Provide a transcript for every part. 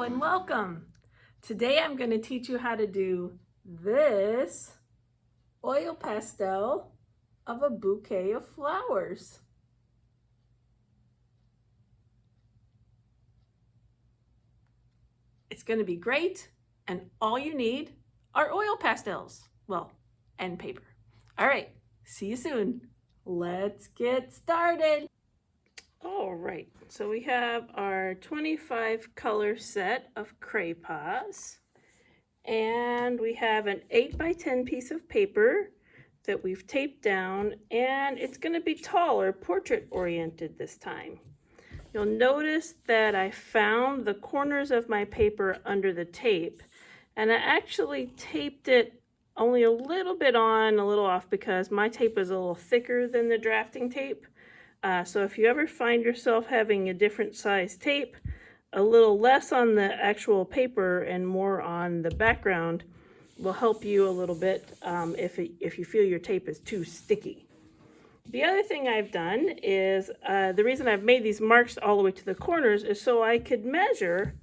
and welcome. Today I'm going to teach you how to do this oil pastel of a bouquet of flowers. It's going to be great, and all you need are oil pastels. Well, and paper. All right, see you soon. Let's get started. All right, so we have our 25 color set of crayons, and we have an 8 by 10 piece of paper that we've taped down, and it's going to be taller, portrait oriented this time. You'll notice that I found the corners of my paper under the tape, and I actually taped it only a little bit on, a little off, because my tape is a little thicker than the drafting tape. So if you ever find yourself having a different size tape, a little less on the actual paper and more on the background will help you a little bit if you feel your tape is too sticky. The other thing I've done is, the reason I've made these marks all the way to the corners is so I could measure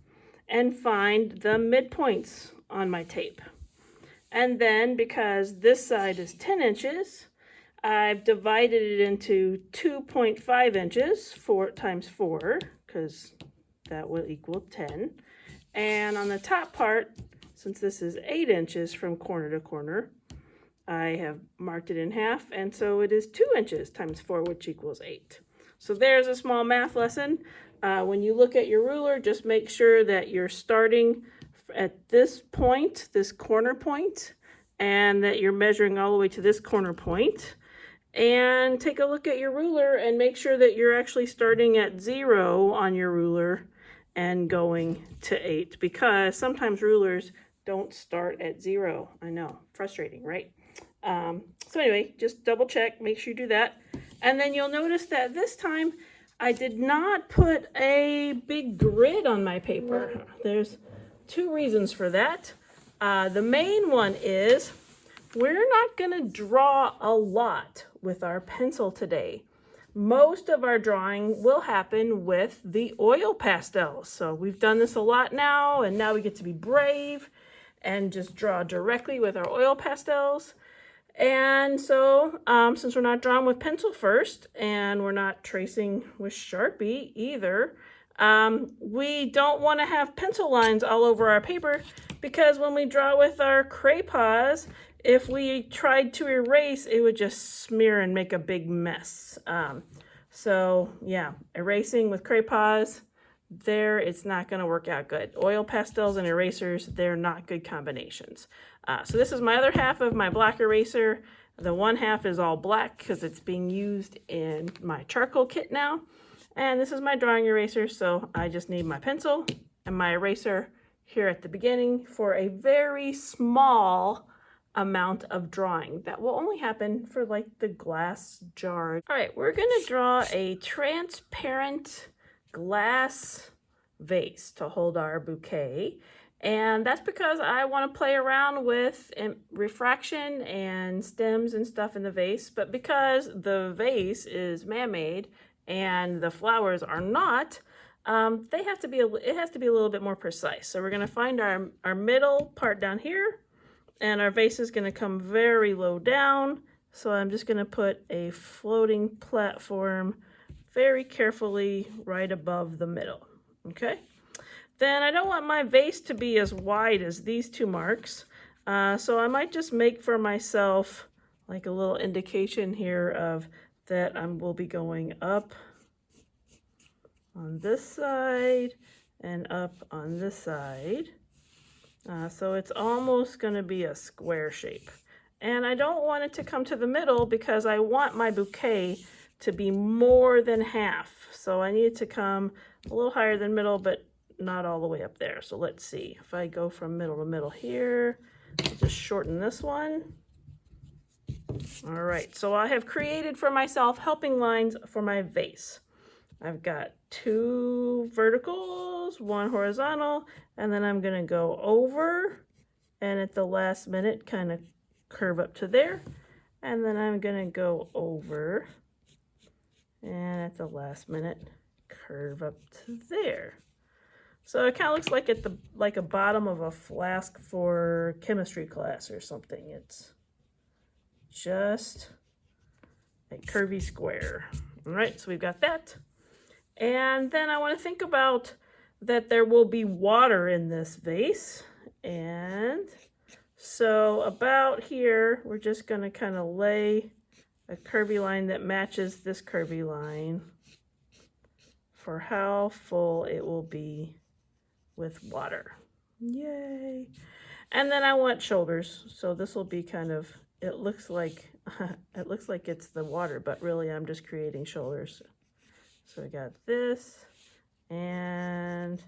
and find the midpoints on my tape. And then because this side is 10 inches, I've divided it into 2.5 inches, 4 times 4, because that will equal 10. And on the top part, since this is 8 inches from corner to corner, I have marked it in half, and so it is 2 inches times 4, which equals 8. So there's a small math lesson. When you look at your ruler, just make sure that you're starting at this point, this corner point, and that you're measuring all the way to this corner point. And take a look at your ruler and make sure that you're actually starting at 0 on your ruler and going to 8, because sometimes rulers don't start at 0. I know, frustrating, right? So anyway, just double check, make sure you do that. And then you'll notice that this time I did not put a big grid on my paper. There's 2 reasons for that. The main one is we're not going to draw a lot with our pencil today. Most of our drawing will happen with the oil pastels. So we've done this a lot now, and now we get to be brave and just draw directly with our oil pastels. And so since we're not drawing with pencil first, and we're not tracing with Sharpie either, we don't want to have pencil lines all over our paper, because when we draw with our crayons, if we tried to erase, it would just smear and make a big mess. So yeah, erasing with crayons, it's not going to work out good. Oil pastels and erasers, they're not good combinations. So this is my other half of my black eraser. The one half is all black because it's being used in my charcoal kit now. And this is my drawing eraser, so I just need my pencil and my eraser here at the beginning for a very small amount of drawing that will only happen for like the glass jar. All right, we're gonna draw a transparent glass vase to hold our bouquet, and that's because I want to play around with refraction and stems and stuff in the vase. But because the vase is man-made and the flowers are not, it has to be a little bit more precise. So we're going to find our middle part down here, and our vase is going to come very low down. So I'm just going to put a floating platform very carefully right above the middle. Okay. Then I don't want my vase to be as wide as these 2 marks. So I might just make for myself like a little indication here of that I will be going up on this side and up on this side. So it's almost going to be a square shape. And I don't want it to come to the middle because I want my bouquet to be more than half. So I need it to come a little higher than middle, but not all the way up there. So let's see. If I go from middle to middle here, I'll just shorten this one. All right, so I have created for myself helping lines for my vase. I've got 2 verticals, 1 horizontal, and then I'm going to go over and at the last minute kind of curve up to there. And then I'm going to go over and at the last minute curve up to there. So it kind of looks like like a bottom of a flask for chemistry class or something. It's just a curvy square. All right, so we've got that. And then I want to think about that there will be water in this vase. And so about here, we're just going to kind of lay a curvy line that matches this curvy line for how full it will be with water. Yay! And then I want shoulders. So this will be kind of, it looks like it's the water, but really I'm just creating shoulders. So I got this and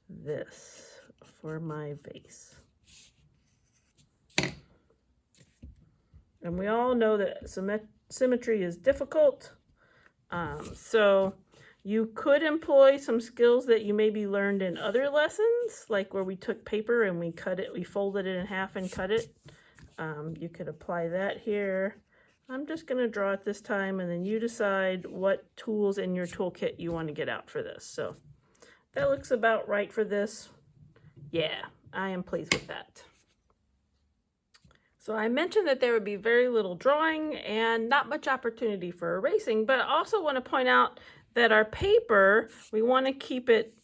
this for my vase. And we all know that symmetry is difficult. So you could employ some skills that you maybe learned in other lessons, like where we took paper and we folded it in half and cut it. You could apply that here. I'm just going to draw it this time, and then you decide what tools in your toolkit you want to get out for this. So that looks about right for this. Yeah, I am pleased with that. So I mentioned that there would be very little drawing and not much opportunity for erasing, but I also want to point out that our paper, we want to keep it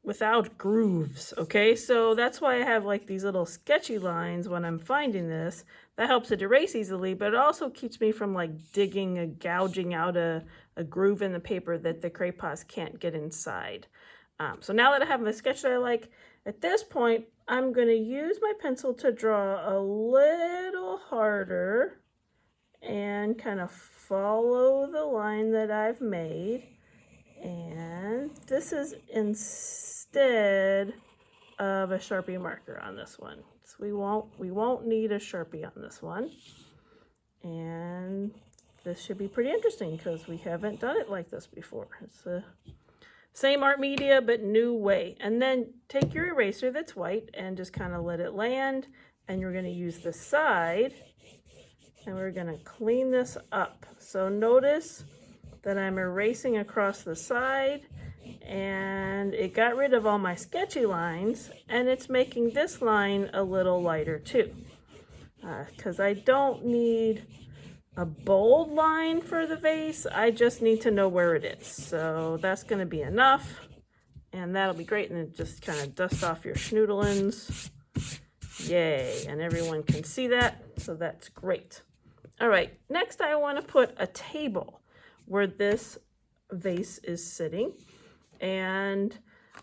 without grooves, okay? So that's why I have like these little sketchy lines when I'm finding this. That helps it erase easily, but it also keeps me from like gouging out a groove in the paper that the crayons can't get inside. So now that I have my sketch that I like, at this point, I'm going to use my pencil to draw a little harder and kind of follow the line that I've made. And this is instead of a Sharpie marker on this one. So we won't need a Sharpie on this one. And this should be pretty interesting because we haven't done it like this before. It's the same art media, but new way. And then take your eraser that's white and just kind of let it land. And you're going to use the side and we're going to clean this up. So notice that I'm erasing across the side and it got rid of all my sketchy lines, and it's making this line a little lighter too. Because I don't need a bold line for the vase, I just need to know where it is. So that's going to be enough, and that'll be great. And then just kind of dust off your schnoodlins. Yay, and everyone can see that, so that's great. All right, next I want to put a table where this vase is sitting. And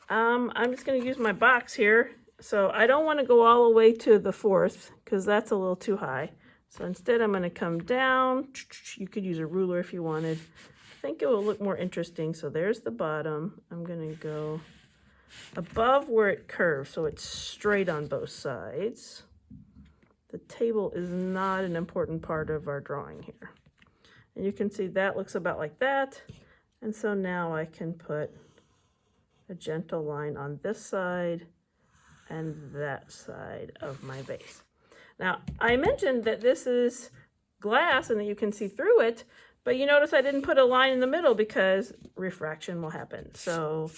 I'm just going to use my box here. So I don't want to go all the way to the fourth because that's a little too high. So instead I'm going to come down. You could use a ruler if you wanted. I think it will look more interesting. So there's the bottom. I'm going to go above where it curves so it's straight on both sides. The table is not an important part of our drawing here. And you can see that looks about like that. And so now I can put a gentle line on this side and that side of my vase. Now, I mentioned that this is glass and that you can see through it, but you notice I didn't put a line in the middle because refraction will happen. So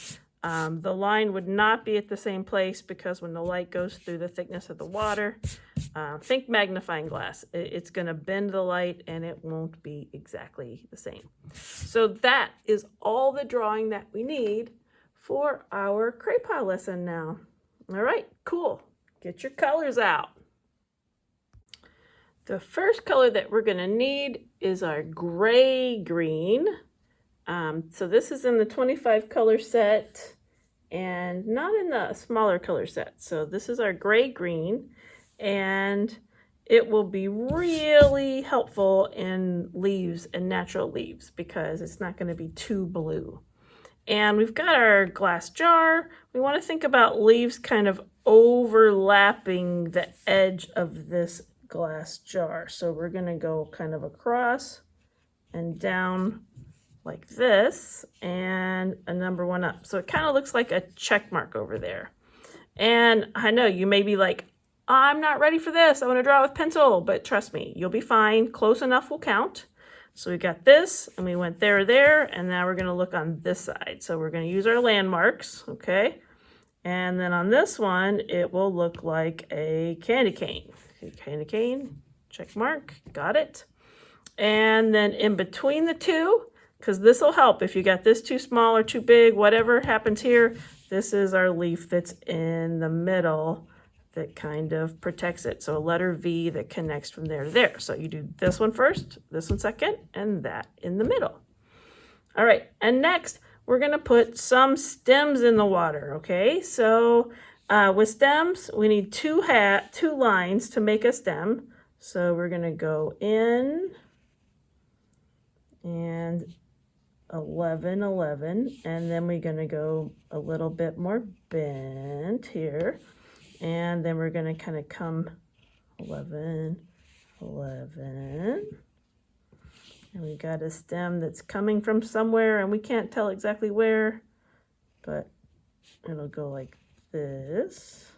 the line would not be at the same place because when the light goes through the thickness of the water, think magnifying glass. It's going to bend the light and it won't be exactly the same. So that is all the drawing that we need for our crayon lesson now. All right, cool. Get your colors out. The first color that we're going to need is our gray green. So this is in the 25 color set and not in the smaller color set. So this is our gray green, and it will be really helpful in leaves and natural leaves because it's not going to be too blue. And we've got our glass jar. We want to think about leaves kind of overlapping the edge of this glass jar. So we're going to go kind of across and down like this and a number one up. So it kind of looks like a check mark over there. And I know you may be like, I'm not ready for this. I want to draw with pencil, but trust me, you'll be fine. Close enough will count. So we got this, and we went there, and now we're gonna look on this side. So we're gonna use our landmarks, okay? And then on this one, it will look like a candy cane. Candy cane, check mark, got it. And then in between the two, because this will help if you got this too small or too big, whatever happens here, this is our leaf that's in the middle that kind of protects it. So a letter V that connects from there to there. So you do this one first, this one second, and that in the middle. All right, and next we're gonna put some stems in the water, okay? So with stems, we need two lines to make a stem. So we're gonna go in and 11, 11, and then we're gonna go a little bit more bent here, and then we're gonna kind of come 11, 11, and we got a stem that's coming from somewhere, and we can't tell exactly where, but it'll go like this.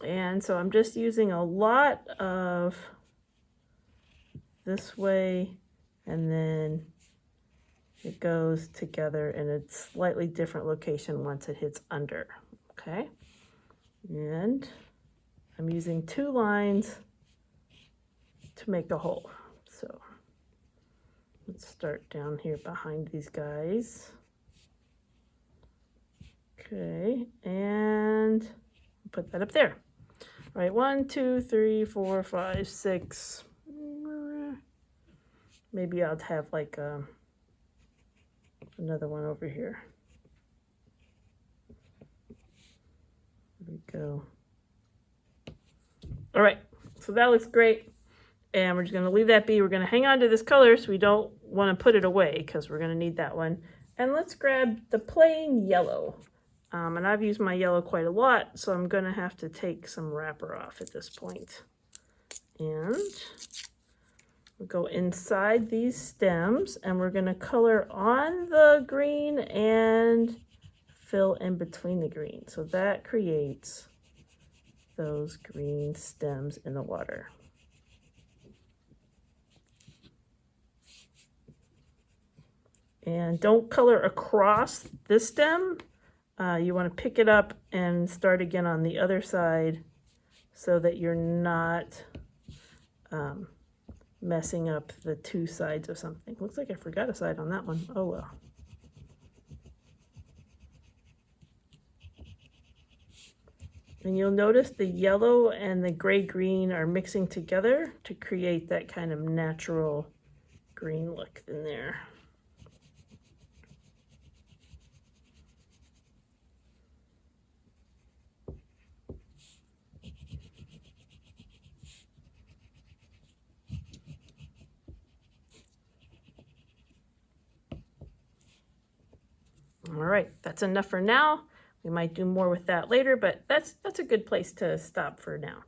And so I'm just using a lot of this way, and then it goes together in a slightly different location once it hits under, okay? And I'm using two lines to make a hole. So let's start down here behind these guys. Okay, and put that up there. All right, 1, 2, 3, 4, 5, 6. Maybe I'll have like another one over here. There we go. All right, so that looks great. And we're just gonna leave that be. We're gonna hang on to this color so we don't wanna put it away because we're gonna need that one. And let's grab the plain yellow. And I've used my yellow quite a lot, so I'm gonna have to take some wrapper off at this point. And we'll go inside these stems, and we're gonna color on the green and fill in between the green. So that creates those green stems in the water. And don't color across this stem. You want to pick it up and start again on the other side so that you're not messing up the two sides of something. Looks like I forgot a side on that one. Oh well. And you'll notice the yellow and the gray-green are mixing together to create that kind of natural green look in there. All right, that's enough for now. We might do more with that later, but that's a good place to stop for now.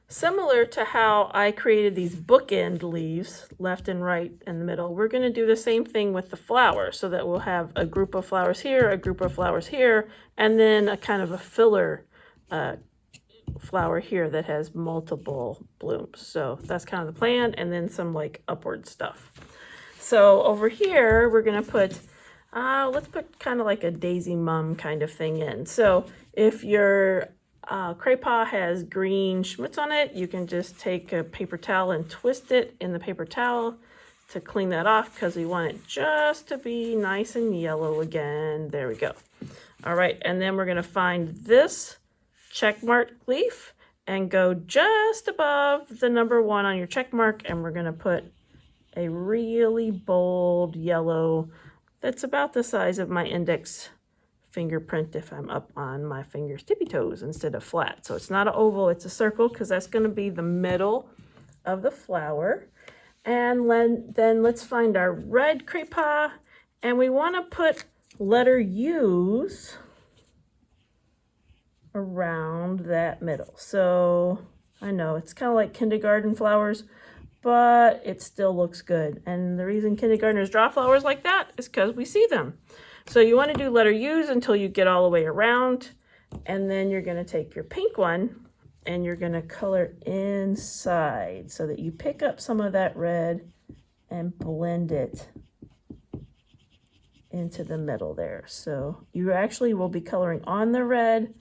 Similar to how I created these bookend leaves, left and right in the middle, we're gonna do the same thing with the flowers so that we'll have a group of flowers here, a group of flowers here, and then a kind of a filler flower here that has multiple blooms. So that's kind of the plan, and then some like upward stuff. So over here, we're gonna put let's put kind of like a daisy mum kind of thing in. So if your crepe has green schmutz on it, you can just take a paper towel and twist it in the paper towel to clean that off because we want it just to be nice and yellow again. There we go. All right, and then we're gonna find this check mark leaf and go just above the number 1 on your check mark, and we're gonna put a really bold yellow that's about the size of my index fingerprint if I'm up on my finger's tippy toes instead of flat. So it's not an oval, it's a circle because that's going to be the middle of the flower. And then let's find our red crepe, and we want to put letter U's around that middle. So I know it's kind of like kindergarten flowers, but it still looks good. And the reason kindergartners draw flowers like that is because we see them. So you want to do letter U's until you get all the way around, and then you're going to take your pink one and you're going to color inside so that you pick up some of that red and blend it into the middle there. So you actually will be coloring on the red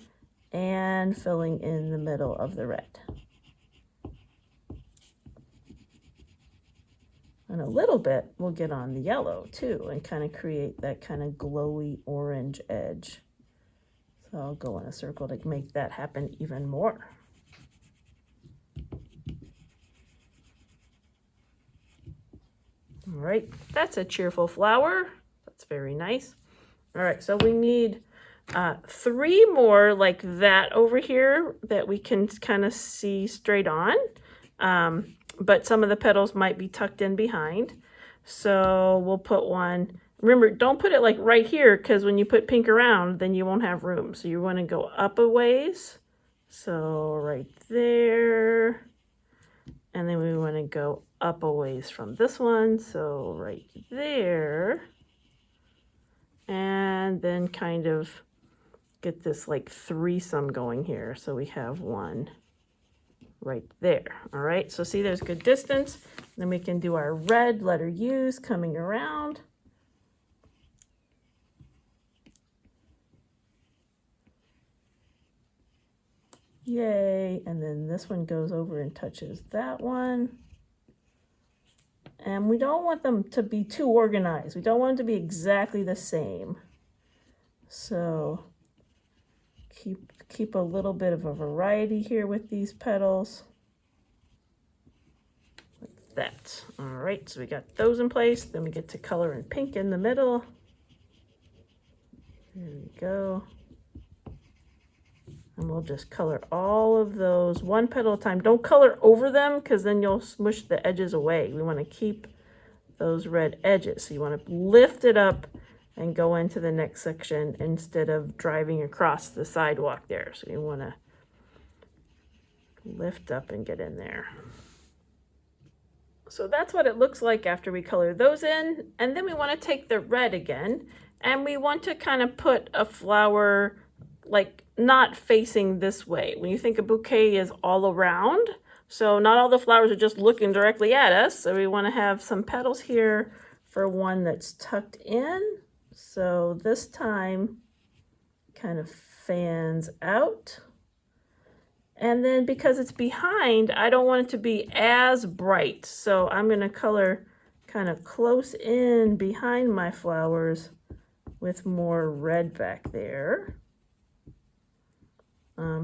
and filling in the middle of the red. And a little bit will get on the yellow too and kind of create that kind of glowy orange edge. So I'll go in a circle to make that happen even more. All right, that's a cheerful flower. That's very nice. All right, so we need 3 more like that over here that we can kind of see straight on. But some of the petals might be tucked in behind. So we'll put one. Remember, don't put it like right here, because when you put pink around, then you won't have room. So you want to go up a ways. So right there. And then we want to go up a ways from this one. So right there. And then kind of get this like threesome going here. So we have one right there. All right, so see there's good distance. Then we can do our red letter U's coming around. Yay, and then this one goes over and touches that one. And we don't want them to be too organized. We don't want them to be exactly the same. So keep a little bit of a variety here with these petals. Like that. All right, so we got those in place. Then we get to color in pink in the middle. There we go. And we'll just color all of those one petal at a time. Don't color over them because then you'll smush the edges away. We want to keep those red edges. So you want to lift it up and go into the next section instead of driving across the sidewalk there. So you want to lift up and get in there. So that's what it looks like after we color those in. And then we want to take the red again and we want to kind of put a flower like not facing this way. When you think a bouquet is all around, so not all the flowers are just looking directly at us. So we want to have some petals here for one that's tucked in. So this time kind of fans out. And then because it's behind, I don't want it to be as bright. So I'm going to color kind of close in behind my flowers with more red back there.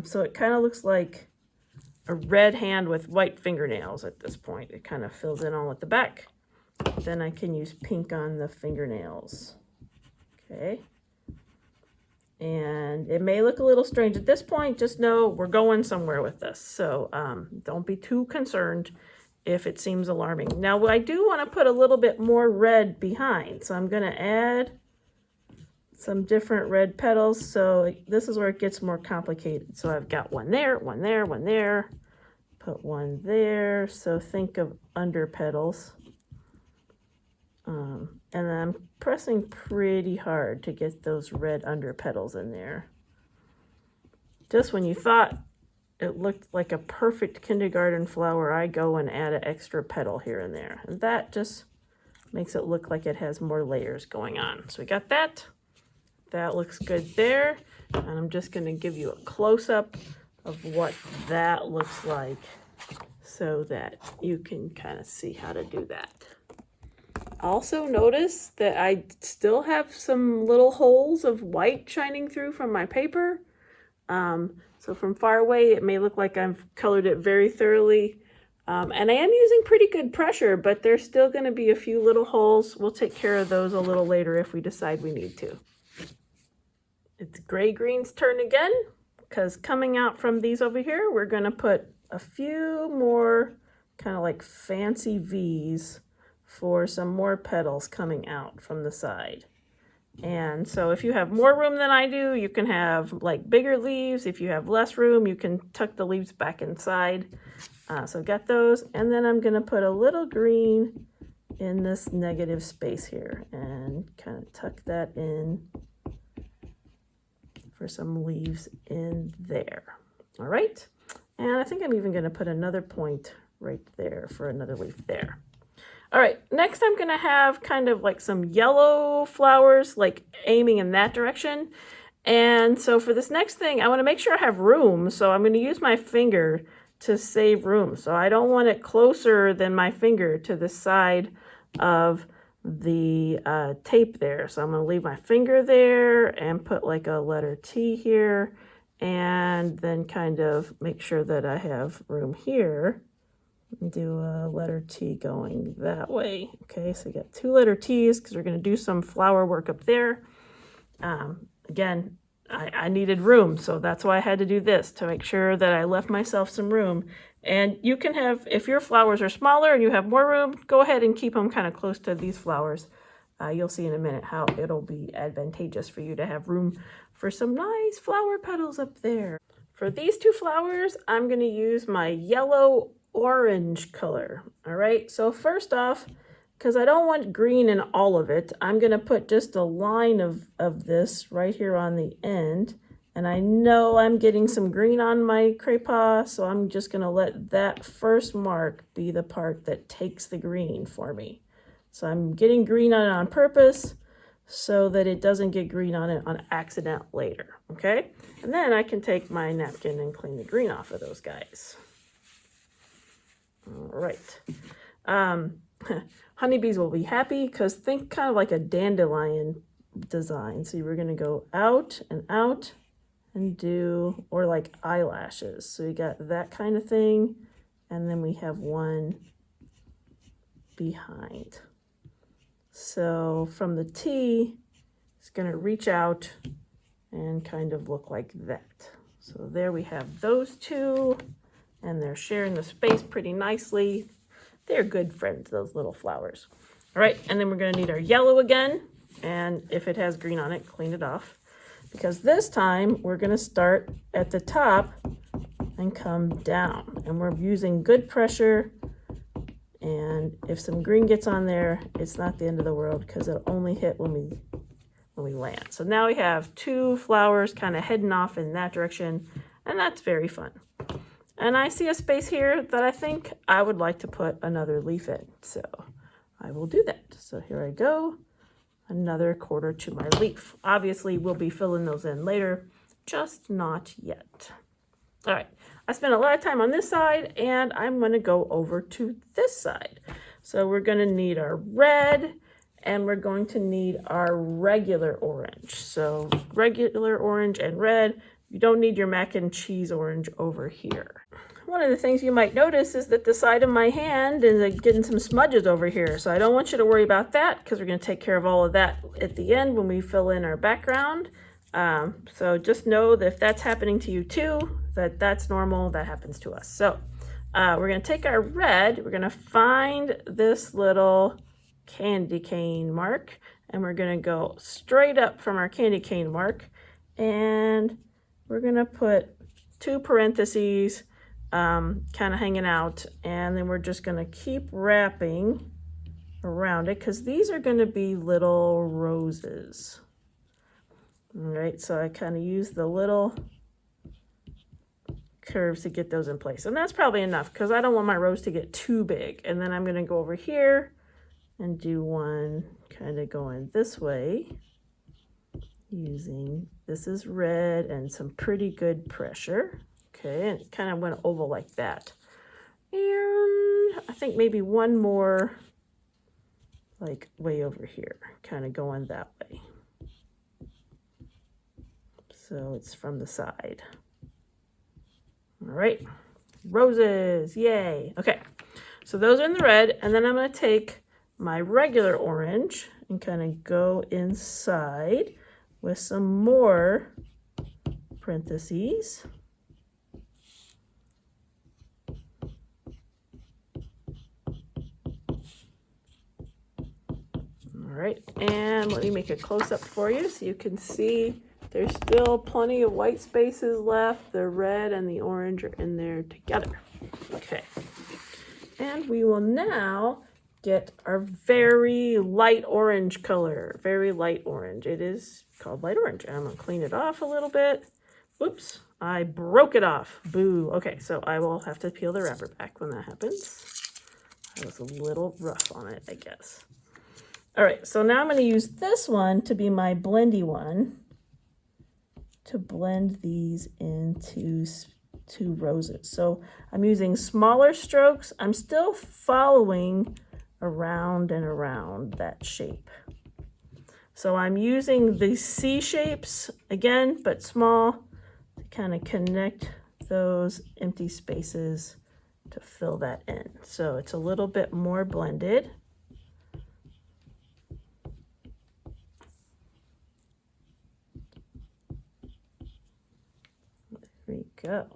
So it kind of looks like a red hand with white fingernails at this point. It kind of fills in all at the back. Then I can use pink on the fingernails. Okay. And it may look a little strange at this point. Just know we're going somewhere with this. So don't be too concerned if it seems alarming. Now I do want to put a little bit more red behind. So I'm going to add some different red petals. So this is where it gets more complicated. So I've got one there, one there, one there, put one there. So think of under petals. And then I'm pressing pretty hard to get those red under petals in there. Just when you thought it looked like a perfect kindergarten flower, I go and add an extra petal here and there. And that just makes it look like it has more layers going on. So we got that. That looks good there. And I'm just going to give you a close-up of what that looks like so that you can kind of see how to do that. Also notice that I still have some little holes of white shining through from my paper. So from far away, it may look like I've colored it very thoroughly. And I am using pretty good pressure, but there's still going to be a few little holes. We'll take care of those a little later if we decide we need to. It's gray-green's turn again, because coming out from these over here, we're going to put a few more kind of like fancy V's for some more petals coming out from the side. And so if you have more room than I do, you can have like bigger leaves. If you have less room, you can tuck the leaves back inside. So got those. And then I'm going to put a little green in this negative space here and kind of tuck that in for some leaves in there. All right. And I think I'm even going to put another point right there for another leaf there. All right, next I'm going to have kind of like some yellow flowers, like aiming in that direction. And so for this next thing, I want to make sure I have room. So I'm going to use my finger to save room. So I don't want it closer than my finger to the side of the tape there. So I'm going to leave my finger there and put like a letter T here, and then kind of make sure that I have room here. Do a letter T going that way. Okay, so we got 2 letter T's because we're going to do some flower work up there. Again, I needed room, so that's why I had to do this, to make sure that I left myself some room. And you can have, if your flowers are smaller and you have more room, go ahead and keep them kind of close to these flowers. You'll see in a minute how it'll be advantageous for you to have room for some nice flower petals up there. For these 2 flowers, I'm going to use my yellow orange color. All right, so first off, because I don't want green in all of it, I'm going to put just a line of this right here on the end. And I know I'm getting some green on my crepe, so I'm just going to let that first mark be the part that takes the green for me. So I'm getting green on it on purpose so that it doesn't get green on it on accident later, okay? And then I can take my napkin and clean the green off of those guys. All right. Honeybees will be happy because think kind of like a dandelion design. So we're going to go out and do, or like eyelashes. So we got that kind of thing. And then we have one behind. So from the T, it's going to reach out and kind of look like that. So there we have those 2, and they're sharing the space pretty nicely. They're good friends, those little flowers. All right, and then we're going to need our yellow again. And if it has green on it, clean it off. Because this time, we're going to start at the top and come down. And we're using good pressure. And if some green gets on there, it's not the end of the world because it'll only hit when we land. So now we have 2 flowers kind of heading off in that direction. And that's very fun. And I see a space here that I think I would like to put another leaf in. So I will do that. So here I go. Another quarter to my leaf. Obviously, we'll be filling those in later, just not yet. All right. I spent a lot of time on this side, and I'm going to go over to this side. So we're going to need our red, and we're going to need our regular orange. So regular orange and red. You don't need your mac and cheese orange over here. One of the things you might notice is that the side of my hand is getting some smudges over here. So I don't want you to worry about that because we're going to take care of all of that at the end when we fill in our background. So just know that if that's happening to you too, that's normal. That happens to us. So we're going to take our red. We're going to find this little candy cane mark, and we're going to go straight up from our candy cane mark, and we're going to put 2 parentheses kind of hanging out, and then we're just going to keep wrapping around it because these are going to be little roses. All right, so I kind of use the little curves to get those in place, and that's probably enough because I don't want my rose to get too big. And then I'm going to go over here and do one kind of going this way using, this is red and some pretty good pressure. Okay, and it kind of went oval like that. And I think maybe one more like way over here, kind of going that way. So it's from the side. All right, roses, yay. Okay, so those are in the red, and then I'm going to take my regular orange and kind of go inside with some more parentheses. All right, and let me make a close-up for you so you can see there's still plenty of white spaces left. The red and the orange are in there together. Okay, and we will now get our very light orange color, very light orange. It is called light orange. I'm gonna clean it off a little bit Oops, I broke it off. Boo. Okay, so I will have to peel the wrapper back when that happens. I was a little rough on it, I guess. All right, so now I'm going to use this one to be my blendy one to blend these into two roses. So I'm using smaller strokes. I'm still following around and around that shape. So I'm using the C shapes again, but small, to kind of connect those empty spaces to fill that in. So it's a little bit more blended. There we go.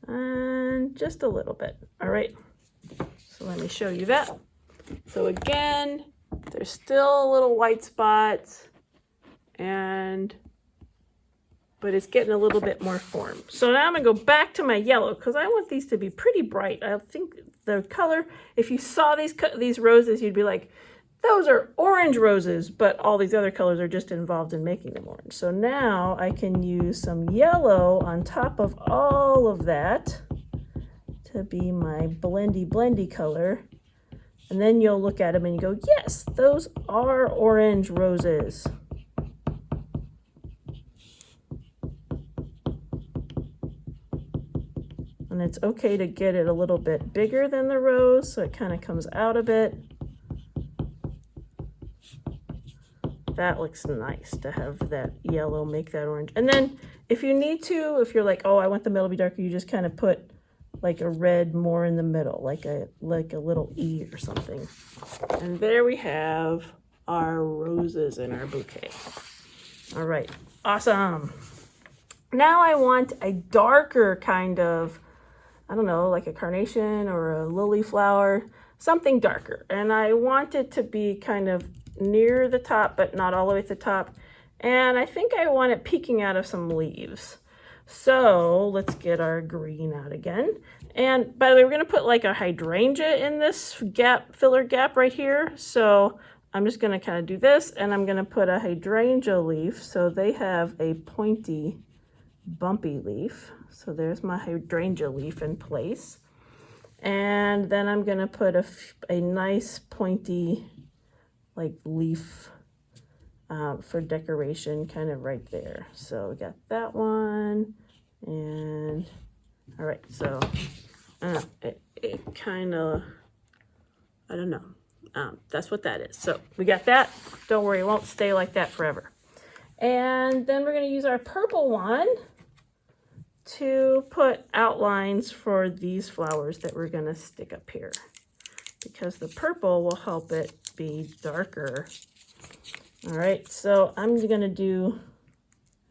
And just a little bit. All right. So let me show you that. So again, there's still little white spots, but it's getting a little bit more form. So now I'm gonna go back to my yellow because I want these to be pretty bright. I think the color, if you saw these roses, you'd be like, those are orange roses, but all these other colors are just involved in making them orange. So now I can use some yellow on top of all of that to be my blendy color. And then you'll look at them and you go, yes, those are orange roses. And it's okay to get it a little bit bigger than the rose so it kind of comes out a bit. That looks nice to have that yellow make that orange. And then if you need to, if you're like, oh, I want the middle to be darker, you just kind of put like a red more in the middle, like a little E or something. And there we have our roses in our bouquet. All right, awesome. Now I want a darker kind of, I don't know, like a carnation or a lily flower, something darker. And I want it to be kind of near the top, but not all the way to the top. And I think I want it peeking out of some leaves. So let's get our green out again. And by the way, we're gonna put like a hydrangea in this filler gap right here. So I'm just gonna kind of do this and I'm gonna put a hydrangea leaf. So they have a pointy, bumpy leaf. So there's my hydrangea leaf in place. And then I'm gonna put a nice pointy like leaf for decoration kind of right there. So we got that one, and all right, so it kind of, I don't know, that's what that is. So we got that. Don't worry, it won't stay like that forever. And then we're going to use our purple one to put outlines for these flowers that we're going to stick up here, because the purple will help it be darker. All right, so I'm gonna do,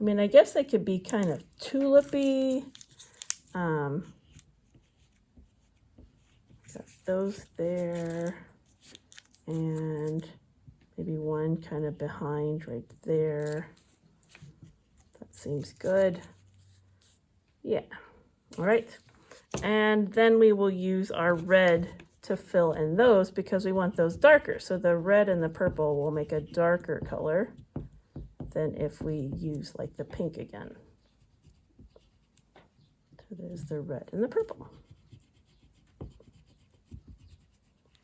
I mean, I guess they could be kind of tulipy. Got those there, and maybe one kind of behind right there. That seems good. Yeah, all right. And then we will use our red to fill in those because we want those darker. So the red and the purple will make a darker color than if we use like the pink again. So there's the red and the purple.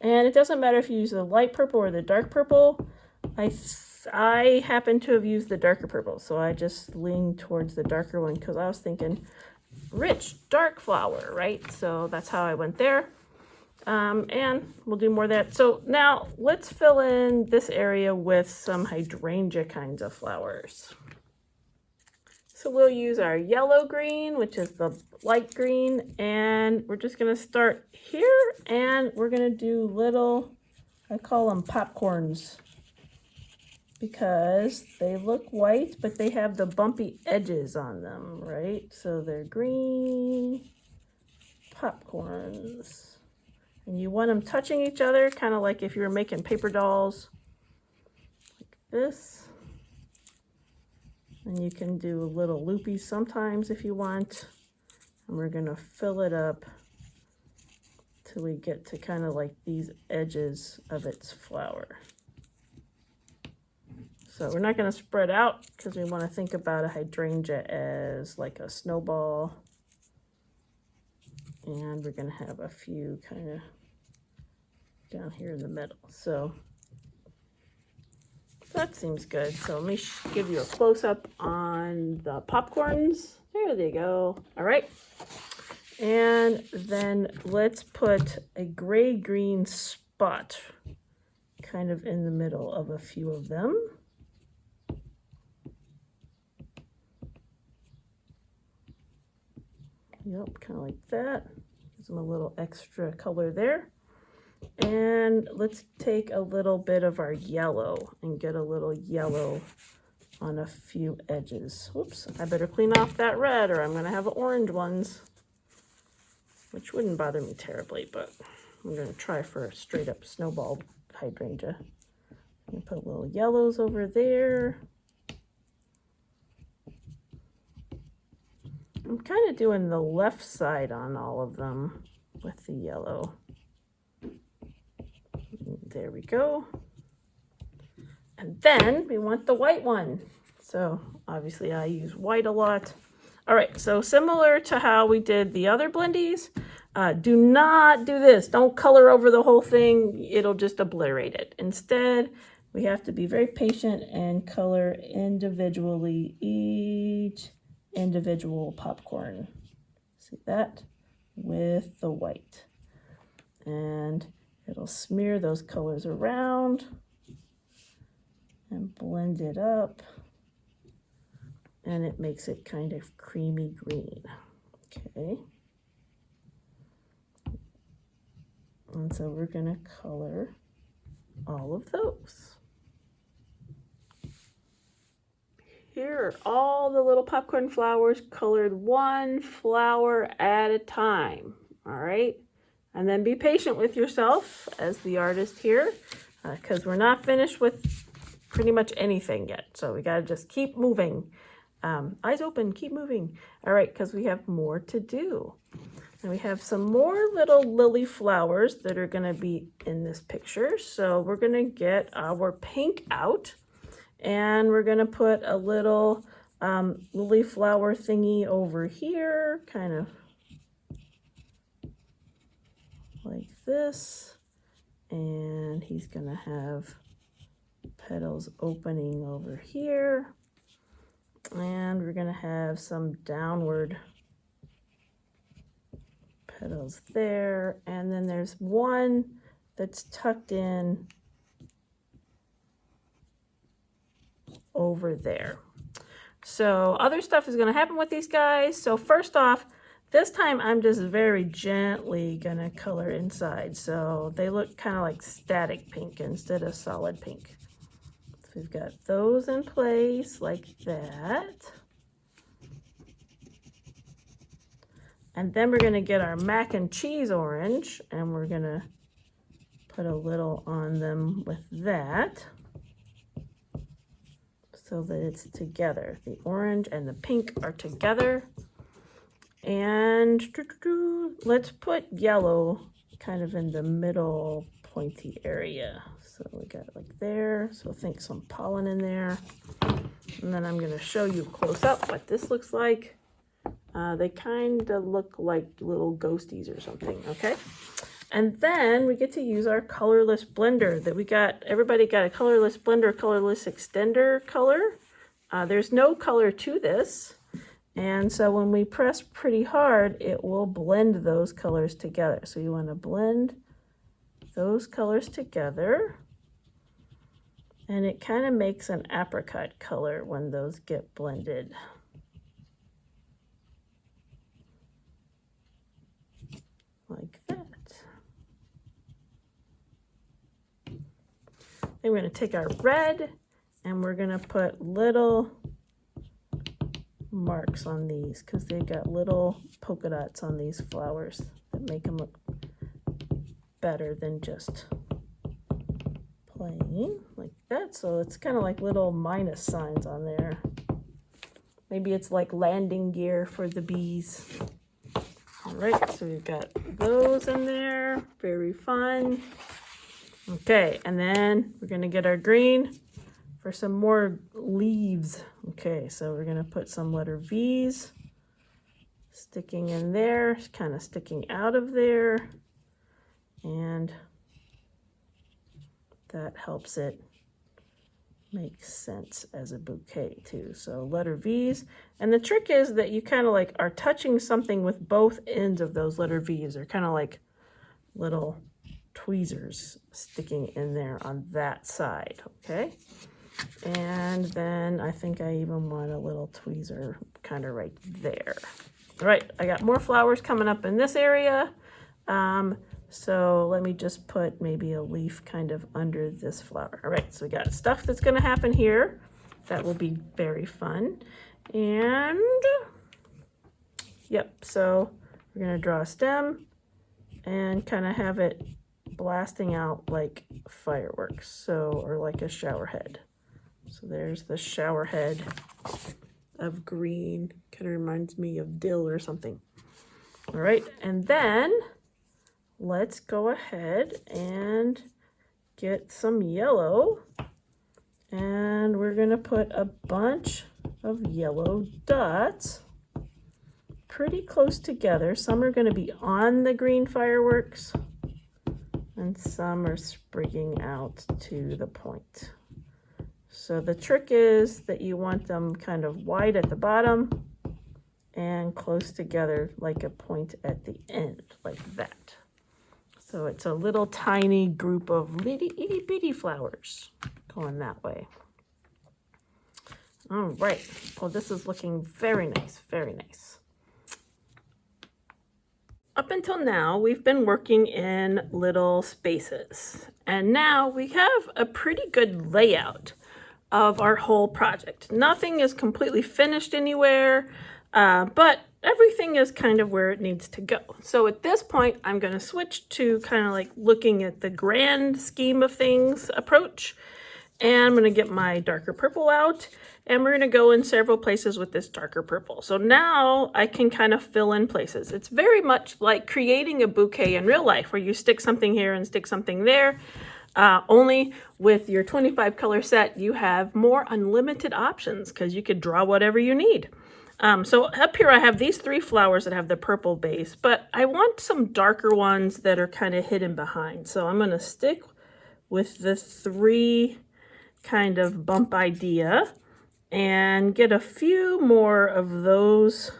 And it doesn't matter if you use the light purple or the dark purple. I happen to have used the darker purple, so I just leaned towards the darker one because I was thinking rich, dark flower, right? So that's how I went there. And we'll do more of that. So now let's fill in this area with some hydrangea kinds of flowers. So we'll use our yellow green, which is the light green, and we're just gonna start here and we're gonna do little, I call them popcorns, because they look white, but they have the bumpy edges on them, right? So they're green popcorns. And you want them touching each other, kind of like if you were making paper dolls, like this. And you can do a little loopies sometimes if you want. And we're gonna fill it up till we get to kind of like these edges of its flower. So we're not going to spread out because we want to think about a hydrangea as like a snowball. And we're going to have a few kind of down here in the middle. So that seems good. So let me give you a close-up on the popcorns. There they go. All right. And then let's put a gray-green spot kind of in the middle of a few of them. Yep, kind of like that. Gives them a little extra color there. And let's take a little bit of our yellow and get a little yellow on a few edges. Whoops, I better clean off that red or I'm going to have orange ones, which wouldn't bother me terribly, but I'm going to try for a straight up snowball hydrangea. I'm going to put little yellows over there. I'm kind of doing the left side on all of them with the yellow. There we go. And then we want the white one. So obviously I use white a lot. All right, so similar to how we did the other blendies, do not do this. Don't color over the whole thing. It'll just obliterate it. Instead, we have to be very patient and color individually each individual popcorn. See that? With the white. And it'll smear those colors around and blend it up. And it makes it kind of creamy green. Okay. And so we're going to color all of those. Here are all the little popcorn flowers colored one flower at a time. All right. And then be patient with yourself as the artist here, because we're not finished with pretty much anything yet. So we got to just keep moving. Eyes open, keep moving. All right, because we have more to do. And we have some more little lily flowers that are going to be in this picture. So we're going to get our pink out. And we're going to put a little lily flower thingy over here, kind of like this. And he's going to have petals opening over here. And we're going to have some downward petals there. And then there's one that's tucked in over there. So other stuff is going to happen with these guys. So first off, this time I'm just very gently going to color inside. So they look kind of like static pink instead of solid pink. So we've got those in place like that. And then we're going to get our mac and cheese orange and we're going to put a little on them with that, so that it's together. The orange and the pink are together. And let's put yellow kind of in the middle pointy area. So we got it like there. So think some pollen in there. And then I'm going to show you close up what this looks like. They kind of look like little ghosties or something, okay? And then we get to use our colorless blender that we got. Everybody got a colorless blender, colorless extender color. There's no color to this. And so when we press pretty hard, it will blend those colors together. So you want to blend those colors together. And it kind of makes an apricot color when those get blended. Like that. Then we're going to take our red and we're going to put little marks on these because they've got little polka dots on these flowers that make them look better than just plain like that. So it's kind of like little minus signs on there. Maybe it's like landing gear for the bees. All right, so we've got those in there. Very fun. Okay, and then we're going to get our green for some more leaves. Okay, so we're gonna put some letter V's sticking in there, kind of sticking out of there, and that helps it make sense as a bouquet too. So letter V's, and the trick is that you kind of like are touching something with both ends of those letter V's. They're kind of like little tweezers sticking in there on that side, okay? And then I think I even want a little tweezer kind of right there. All right, I got more flowers coming up in this area. So let me just put maybe a leaf kind of under this flower. All right, so we got stuff that's gonna happen here. That will be very fun. And yep, so we're gonna draw a stem and kind of have it blasting out like fireworks, so, or like a shower head. So there's the shower head of green, kind of reminds me of dill or something. All right, and then let's go ahead and get some yellow, and we're gonna put a bunch of yellow dots pretty close together. Some are gonna be on the green fireworks, and some are sprigging out to the point. So the trick is that you want them kind of wide at the bottom and close together like a point at the end, like that. So it's a little tiny group of itty bitty flowers going that way. All right, well, this is looking very nice, very nice. Up until now, we've been working in little spaces, and now we have a pretty good layout of our whole project. Nothing is completely finished anywhere, but everything is kind of where it needs to go. So at this point, I'm going to switch to kind of like looking at the grand scheme of things approach, and I'm going to get my darker purple out, and we're going to go in several places with this darker purple. So now I can kind of fill in places. It's very much like creating a bouquet in real life, where you stick something here and stick something there. Only with your 25 color set, you have more unlimited options because you could draw whatever you need. So up here I have these 3 flowers that have the purple base, but I want some darker ones that are kind of hidden behind. So I'm going to stick with the 3 kind of bump idea and get a few more of those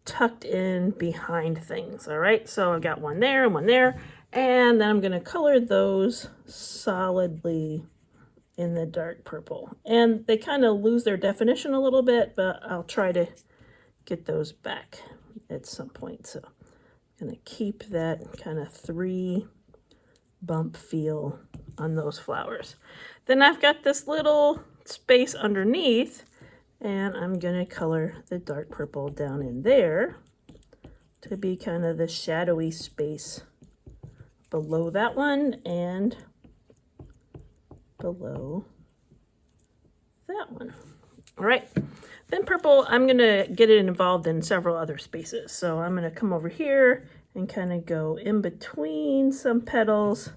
tucked in behind things. All right, so I've got one there and one there. And then I'm going to color those solidly in the dark purple. And they kind of lose their definition a little bit, but I'll try to get those back at some point. So I'm going to keep that kind of 3 bump feel on those flowers. Then I've got this little space underneath, and I'm going to color the dark purple down in there to be kind of the shadowy space below that one and below that one. All right, then purple, I'm gonna get it involved in several other spaces. So I'm gonna come over here and kind of go in between some petals.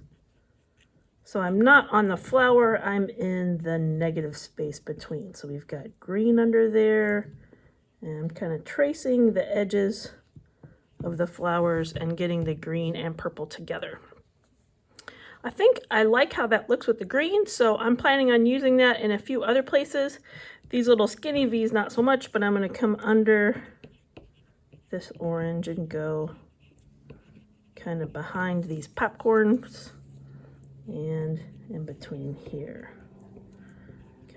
So I'm not on the flower, I'm in the negative space between. So we've got green under there, and I'm kind of tracing the edges of the flowers and getting the green and purple together. I think I like how that looks with the green, so I'm planning on using that in a few other places. These little skinny V's not so much, but I'm going to come under this orange and go kind of behind these popcorns and in between here,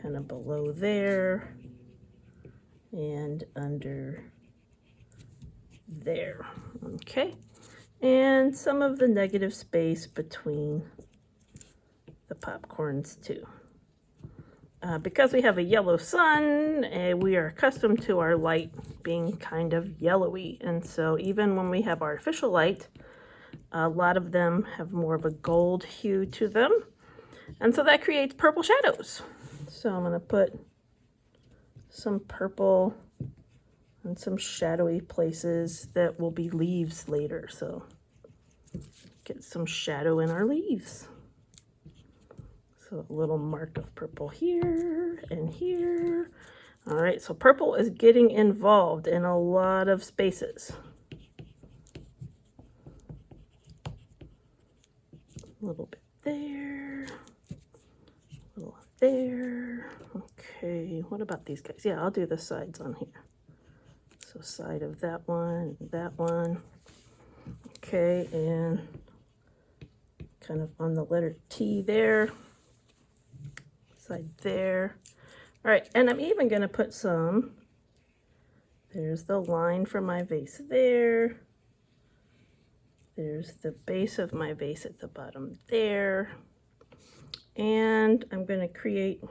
kind of below there and under there. Okay, and some of the negative space between the popcorns too. Because we have a yellow sun, we are accustomed to our light being kind of yellowy, and so even when we have artificial light, a lot of them have more of a gold hue to them, and so that creates purple shadows. So I'm going to put some purple and some shadowy places that will be leaves later, so get some shadow in our leaves. So a little mark of purple here and here. All right, so purple is getting involved in a lot of spaces. A little bit there, a little there. Okay, what about these guys? Yeah, I'll do the sides on here. So side of that one, that one. Okay, and kind of on the letter T there, side there. All right, and I'm even gonna put some, there's the line for my vase there. There's the base of my vase at the bottom there. And I'm gonna create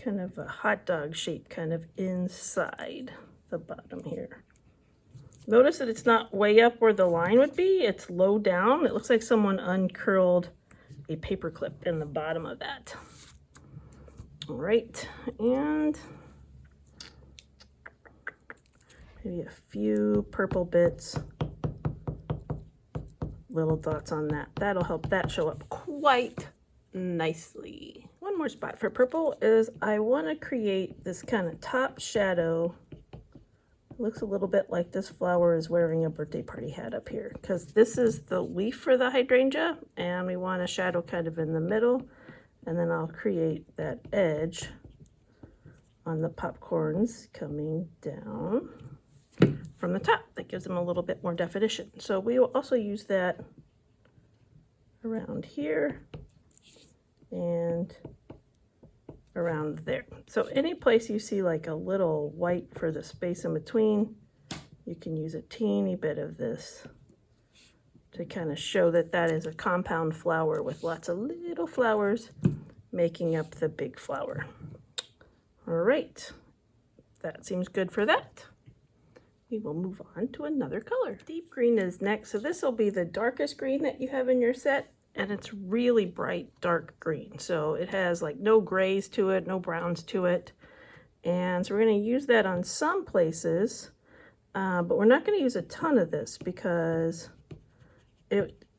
kind of a hot dog shape kind of inside the bottom here. Notice that it's not way up where the line would be, it's low down. It looks like someone uncurled a paper clip in the bottom of that. All right, and maybe a few purple bits, little dots on that. That'll help that show up quite nicely. One more spot for purple is I want to create this kind of top shadow. It looks a little bit like this flower is wearing a birthday party hat up here, because this is the leaf for the hydrangea, and we want a shadow kind of in the middle. And then I'll create that edge on the popcorns coming down from the top. That gives them a little bit more definition. So we will also use that around here and around there. So any place you see like a little white for the space in between, you can use a teeny bit of this to kind of show that that is a compound flower with lots of little flowers making up the big flower. All right, that seems good for that. We will move on to another color. Deep green is next. So this will be the darkest green that you have in your set, and it's really bright dark green. So it has like no grays to it, no browns to it. And so we're going to use that on some places, but we're not going to use a ton of this because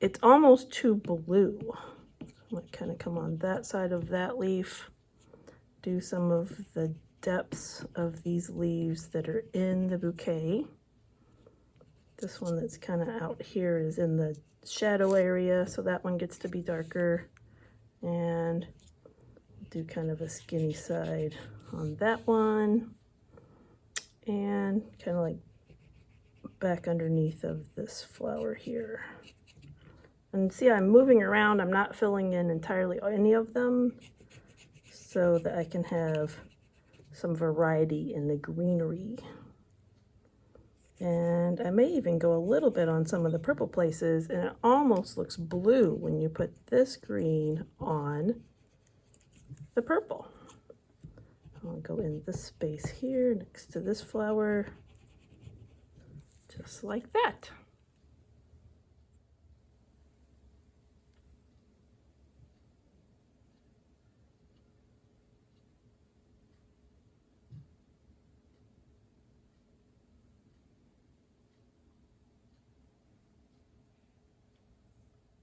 it's almost too blue. I might kind of come on that side of that leaf, do some of the depths of these leaves that are in the bouquet. This one that's kind of out here is in the shadow area, so that one gets to be darker. And do kind of a skinny side on that one. And kind of like back underneath of this flower here. And see, I'm moving around. I'm not filling in entirely any of them so that I can have some variety in the greenery. And I may even go a little bit on some of the purple places, and it almost looks blue when you put this green on the purple. I'll go in this space here next to this flower, just like that.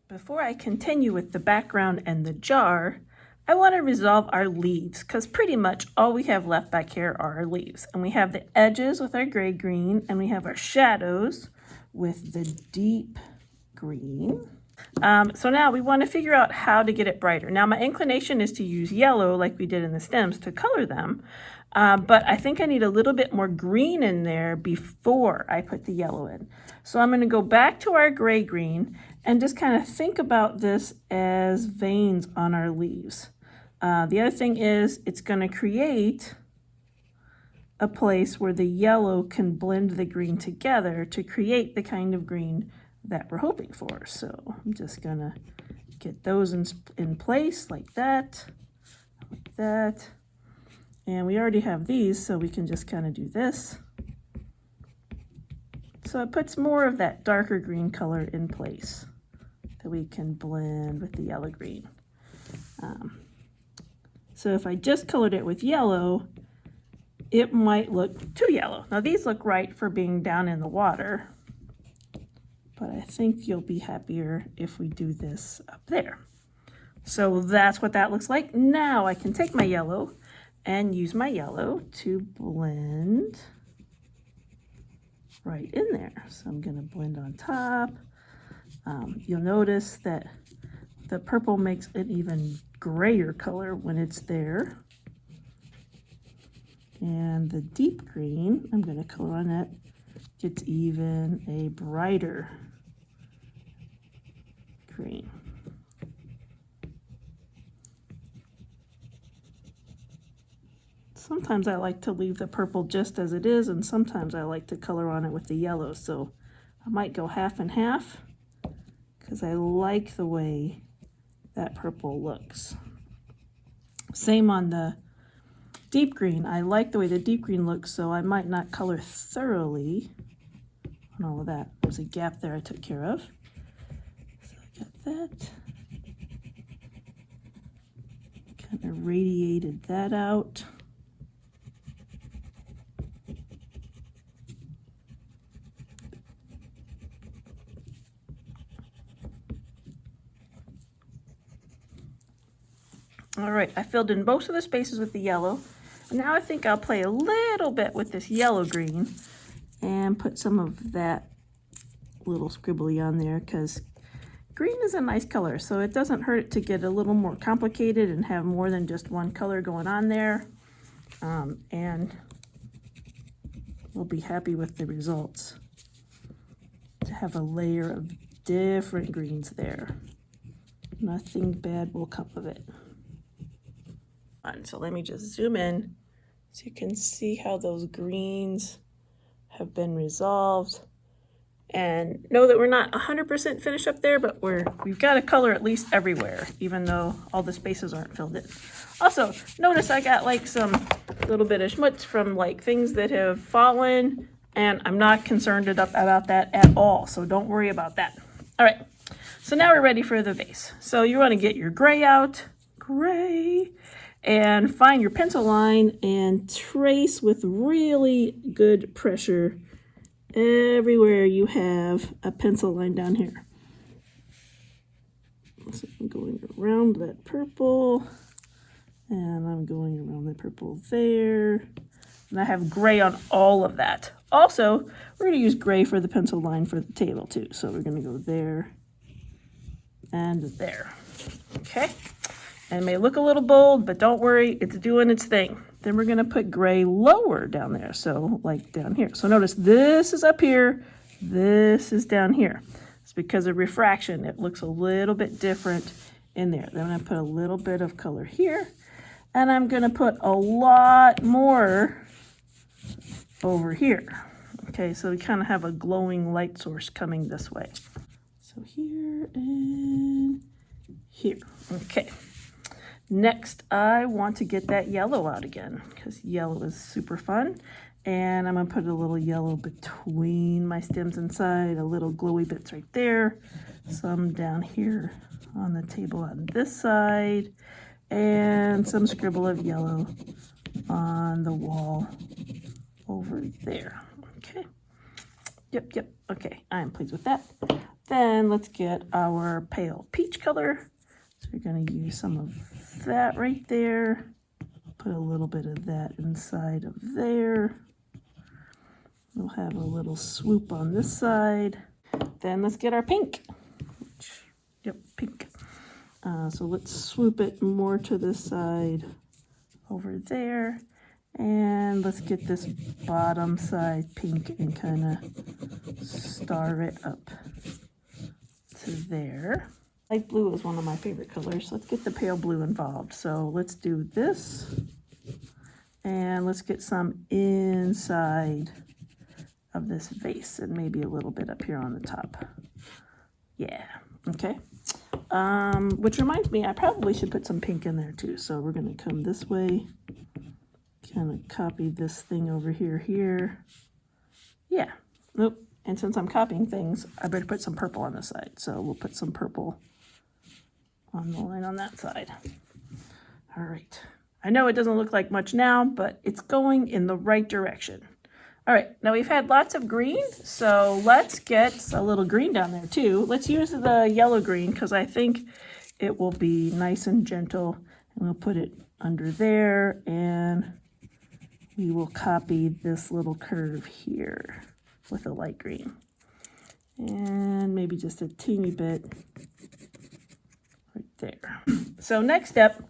Before I continue with the background and the jar, I want to resolve our leaves because pretty much all we have left back here are our leaves. And we have the edges with our gray green, and we have our shadows with the deep green. So now we want to figure out how to get it brighter. Now my inclination is to use yellow like we did in the stems to color them, but I think I need a little bit more green in there before I put the yellow in. So I'm going to go back to our gray green and just kind of think about this as veins on our leaves. The other thing is it's going to create a place where the yellow can blend the green together to create the kind of green that we're hoping for. So I'm just going to get those in place like that, like that. And we already have these, so we can just kind of do this. So it puts more of that darker green color in place that we can blend with the yellow green. So if I just colored it with yellow, it might look too yellow. Now these look right for being down in the water, but I think you'll be happier if we do this up there. So that's what that looks like. Now I can take my yellow and use my yellow to blend right in there. So I'm going to blend on top. You'll notice that the purple makes an even grayer color when it's there. And the deep green, I'm going to color on that, gets even a brighter green. Sometimes I like to leave the purple just as it is, and sometimes I like to color on it with the yellow. So I might go half and half because I like the way that purple looks. Same on the deep green. I like the way the deep green looks, so I might not color thoroughly on all of that. There's a gap there I took care of. So I got that. Kind of radiated that out. All right, I filled in most of the spaces with the yellow. And now I think I'll play a little bit with this yellow green and put some of that little scribbly on there, because green is a nice color, so it doesn't hurt it to get a little more complicated and have more than just one color going on there. And we'll be happy with the results. To have a layer of different greens there. Nothing bad will come of it. So let me just zoom in so you can see how those greens have been resolved. And know that we're not 100% finished up there, but we've got a color at least everywhere, even though all the spaces aren't filled in. Also, notice I got like some little bit of schmutz from like things that have fallen, and I'm not concerned about that at all, so don't worry about that. All right, so now we're ready for the vase. So you want to get your gray out, gray, and find your pencil line and trace with really good pressure everywhere you have a pencil line down here. So I'm going around that purple, and I'm going around the purple there, and I have gray on all of that. Also, we're going to use gray for the pencil line for the table too, so we're going to go there and there. Okay, and it may look a little bold, but don't worry, it's doing its thing. Then we're going to put gray lower down there, so like down here. So notice this is up here, this is down here. It's because of refraction. It looks a little bit different in there. Then I'm going to put a little bit of color here, and I'm going to put a lot more over here. Okay, so we kind of have a glowing light source coming this way. So here and here. Okay. Next, I want to get that yellow out again, because yellow is super fun. And I'm going to put a little yellow between my stems inside, a little glowy bits right there, some down here on the table on this side, and some scribble of yellow on the wall over there. Okay. Yep. Okay, I am pleased with that. Then let's get our pale peach color. So we're going to use some of that right there. Put a little bit of that inside of there. We'll have a little swoop on this side. Then let's get our pink. Yep, pink. So let's swoop it more to this side over there. And let's get this bottom side pink and kind of star it up to there. Light blue is one of my favorite colors. Let's get the pale blue involved. So let's do this. And let's get some inside of this vase and maybe a little bit up here on the top. Yeah, okay. Which reminds me, I probably should put some pink in there too. So we're going to come this way, kind of copy this thing over here. Yeah, nope. And since I'm copying things, I better put some purple on this side. So we'll put some purple on the line on that side. All right. I know it doesn't look like much now, but it's going in the right direction. All right, now we've had lots of green, so let's get a little green down there too. Let's use the yellow green because I think it will be nice and gentle. And we'll put it under there, and we will copy this little curve here with a light green. And maybe just a teeny bit right there. So next step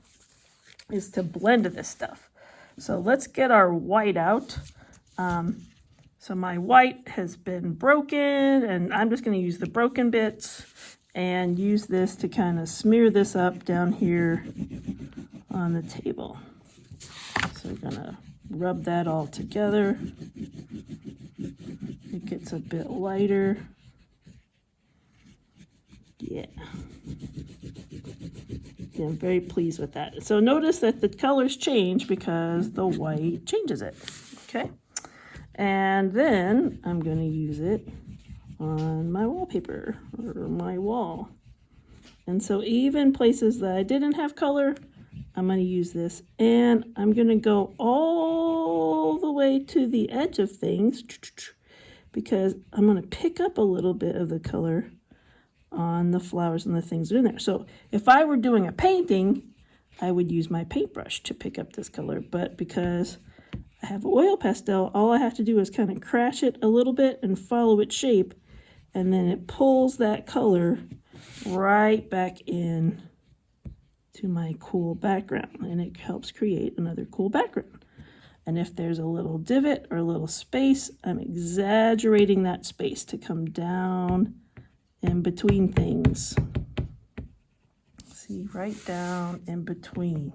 is to blend this stuff. So let's get our white out. So my white has been broken, and I'm just going to use the broken bits and use this to kind of smear this up down here on the table. So we're going to rub that all together. It gets a bit lighter. Yeah. Yeah, I'm very pleased with that. So notice that the colors change because the white changes it. Okay. And then I'm going to use it on my wallpaper or my wall. And so even places that I didn't have color, I'm going to use this, and I'm going to go all the way to the edge of things because I'm going to pick up a little bit of the color on the flowers and the things that are in there. So if I were doing a painting, I would use my paintbrush to pick up this color, but because I have oil pastel, all I have to do is kind of crash it a little bit and follow its shape, and then it pulls that color right back in to my cool background, and it helps create another cool background. And if there's a little divot or a little space, I'm exaggerating that space to come down in between things. See, right down in between.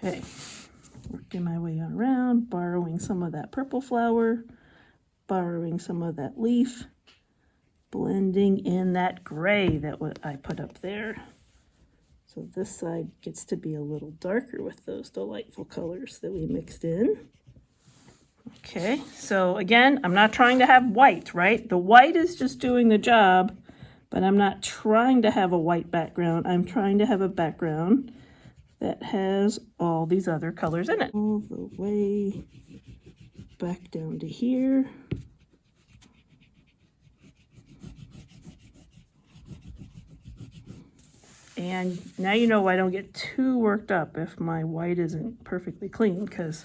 Okay, working my way around, borrowing some of that purple flower, borrowing some of that leaf, blending in that gray that I put up there. So this side gets to be a little darker with those delightful colors that we mixed in. Okay, so again, I'm not trying to have white, right? The white is just doing the job, but I'm not trying to have a white background. I'm trying to have a background that has all these other colors in it. All the way back down to here. And now you know I don't get too worked up if my white isn't perfectly clean, because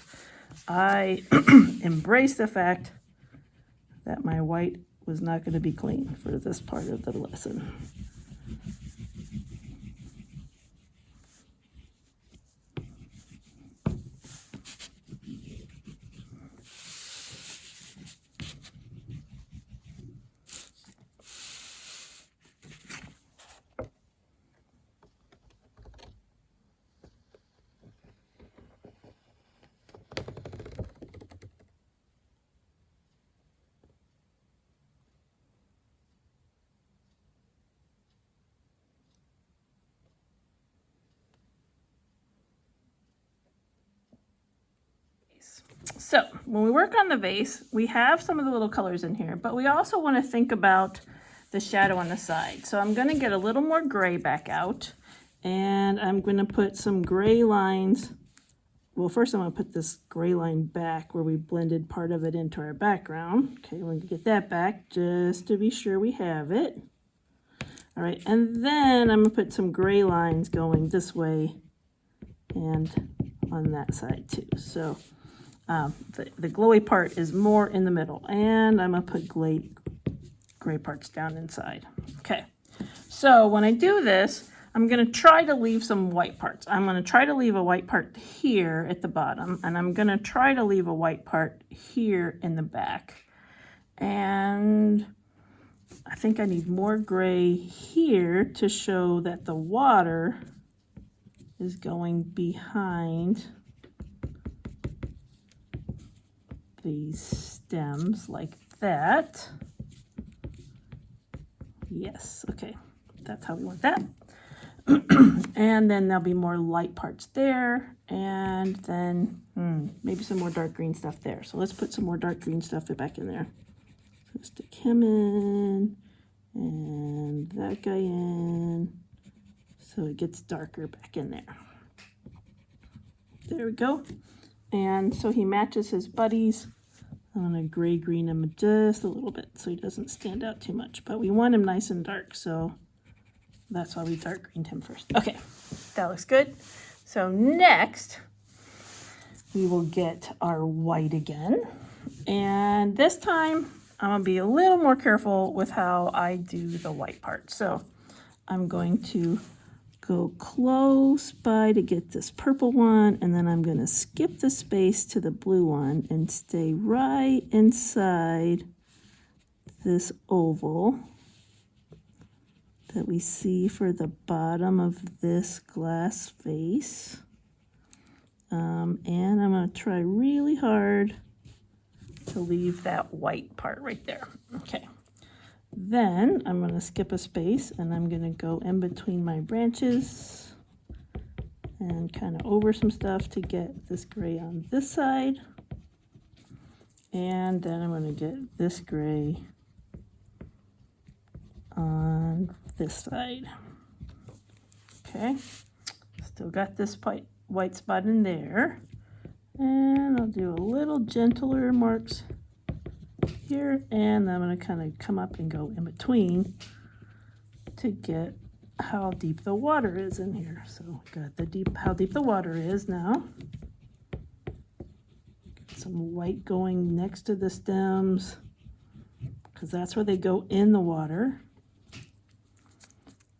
I embrace the fact that my white was not going to be clean for this part of the lesson. So when we work on the vase, we have some of the little colors in here, but we also want to think about the shadow on the side. So I'm going to get a little more gray back out, and I'm going to put some gray lines. Well, first I'm going to put this gray line back where we blended part of it into our background. Okay, we're going to get that back just to be sure we have it. All right, and then I'm going to put some gray lines going this way and on that side too. So the glowy part is more in the middle, and I'm going to put gray parts down inside. Okay, so when I do this, I'm going to try to leave some white parts. I'm going to try to leave a white part here at the bottom, and I'm going to try to leave a white part here in the back. And I think I need more gray here to show that the water is going behind these stems like that. Yes, okay, that's how we want that. And then there'll be more light parts there, and then maybe some more dark green stuff there. So let's put some more dark green stuff back in there. So stick him in, and that guy in, so it gets darker back in there. There we go. And so he matches his buddies I'm going to gray-green him just a little bit so he doesn't stand out too much. But we want him nice and dark, so that's why we dark greened him first. Okay, that looks good. So next, we will get our white again. And this time, I'm going to be a little more careful with how I do the white part. So I'm going to go close by to get this purple one, and then I'm going to skip the space to the blue one and stay right inside this oval that we see for the bottom of this glass vase. And I'm going to try really hard to leave that white part right there. Okay. Then I'm going to skip a space and I'm going to go in between my branches and kind of over some stuff to get this gray on this side. And then I'm going to get this gray on this side. Okay, still got this white spot in there. And I'll do a little gentler marks here, and I'm going to kind of come up and go in between to get how deep the water is in here. So got how deep the water is now. Get some white going next to the stems because that's where they go in the water.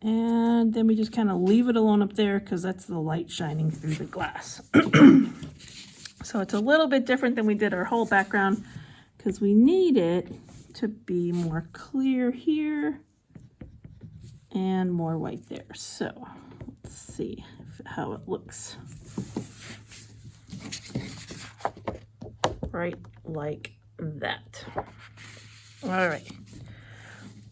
And then we just kind of leave it alone up there because that's the light shining through the glass. So it's a little bit different than we did our whole background because we need it to be more clear here and more white there. So let's see how it looks. Right like that. All right.